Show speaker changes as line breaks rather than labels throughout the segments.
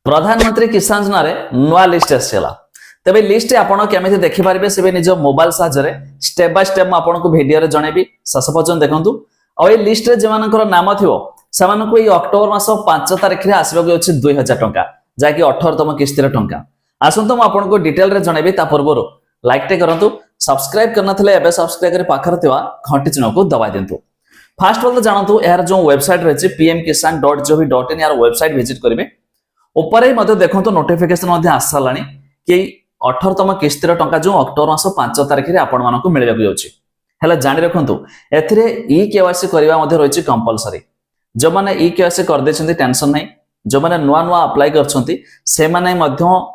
प्रधानमंत्री किसान योजना नुआ लिस्ट आसला तेज लिस्ट आपड़ केमी देखिपारे से निज मोबाइल साहाय्य स्टेप बाय स्टेप आपको भिडियो जनइबी शेष पर्यटन देखूँ और लिस्ट जो नाम थी से अक्टोबर मास 5 तारिख में आसवाक अच्छे 2000 टंका जहाँकि 18तम किस्तिर टंका आसतु मुझे डिटेल रे जनइबी पूर्व लाइक टे करूँ सब्सक्राइब करना सब्सक्राइब कर पाखर घंटी चिन्ह को दबाई दिंतु। फास्ट ऑफ ऑल जानतु यार जो वेबसाइट रही pmkisan.gov.in यार वेबसाइट विजिट करेंगे ऊपर ही देखो नोटिफिकेशन आस सारा कि 18तम किस्तिर टंका जो अक्टोबर मास 5 तारिख में आपण मानक मिलवाक जाऊँगी जाणी रखु EKYC करवा रही कंपलसरी जो मैंने EKYC करदे टेंशन नहीं जो मैंने नुआ नुआ अप्लाई कर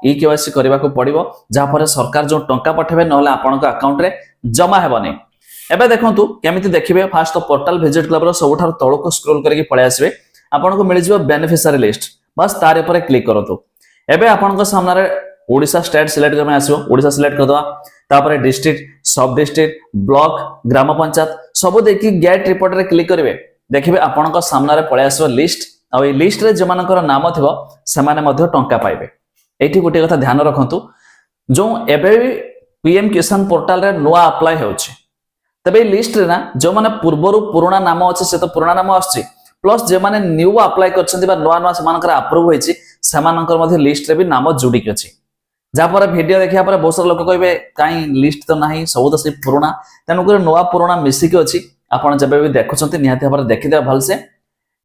EKYC करने को पड़ो जहाँफल सरकार जो टंका पठेबे ना आपण अकाउंट रे जमा हेबनी। एबे देखंतु केमिति देखिबे फास्ट पोर्टल विजिट क्लब रो सबठार तळको स्क्रॉल करके पळे आसीबे आपनको मिल जिवो बेनिफिशियरी लिस्ट बस तार ऊपर क्लिक करंतु। एबे आपनको सामने रे ओडिसा स्टेट सिलेक्ट करमे आसीबो ओडिसा सिलेक्ट कर दवा तापर डिस्ट्रिक्ट सब डिस्ट्रिक्ट ब्लॉक ग्राम पंचायत सब देखि गेट रिपोर्ट रे क्लिक करिवे देखिबे आपनको सामने रे पळे आसीबो लिस्ट आ ए लिस्ट रे जे मानकर नाम थिबो से माने मध्ये टंका पाइबे। एठी गोटे कथा ध्यान रखंतु जो एबे पीएम किसान पोर्टल रे नुआ अप्लाई होउछि तबे लिस्ट रे ना जो माने पूर्वरु पुराना नाम अछि से तो पुराना नाम आछि प्लस जे माने न्यू अप्लाई करछन्ती बा नुआ नुआ समानकर अप्रूव होइछि समानकर मध्ये लिस्ट रे भी नाम जोडी के अछि जा पर वीडियो देखिया पर बहुत सारा लोक कहबे काई लिस्ट तो नाही सब तो से पुराना तनु कर नुआ पुराना मिसी के अछि आपण जबे भी देखुछन्ती निहाती पर देखि दे भलसे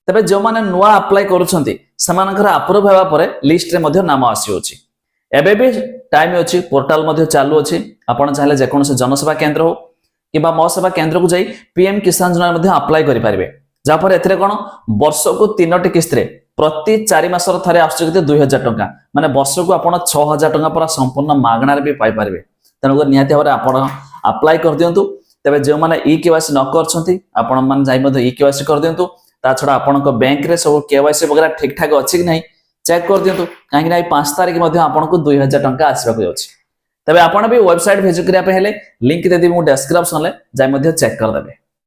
तबे जो माने नुआ अप्लाई करूछन्ती समानकर अप्रूव हेबा पर लिस्ट रे मध्ये नाम आसी अछि। एबे भी टाइम अछि पोर्टल मध्ये चालू अछि आपण चाहले जे कोन से जनसेवा केंद्र हो कि मो सेवा केंद्र को जाई पीएम किसान योजना अप्लाई करि पारिबे जापर एथिरे कोन वर्ष को 3टी किस्त रे प्रति 4 मासर थरे आसुचे 2000 टंका माने वर्ष को आपण 6000 टंका पूरा संपूर्ण मागणा रे भी पाई पारिबे तनो निहाती भाबरे आपण अप्लाई कर दियंतु। तबे जे माने EKYC न करछन्ती आपण मान जाई मध्ये EKYC कर दियंतु ता छडा आपण को बैंक रे सब KYC वगैरह ठीक ठाक अछि कि नहीं चेक कर दियंतु काहे कि 5 तारिख मध्ये आपण को 2000 टंका आसीबाक अछि। तबे आपण भी वेबसाइट विजिट करिया पे हेले लिंक दे दी मु डिस्क्रिप्शन ले जाय मध्ये चेक कर देबे।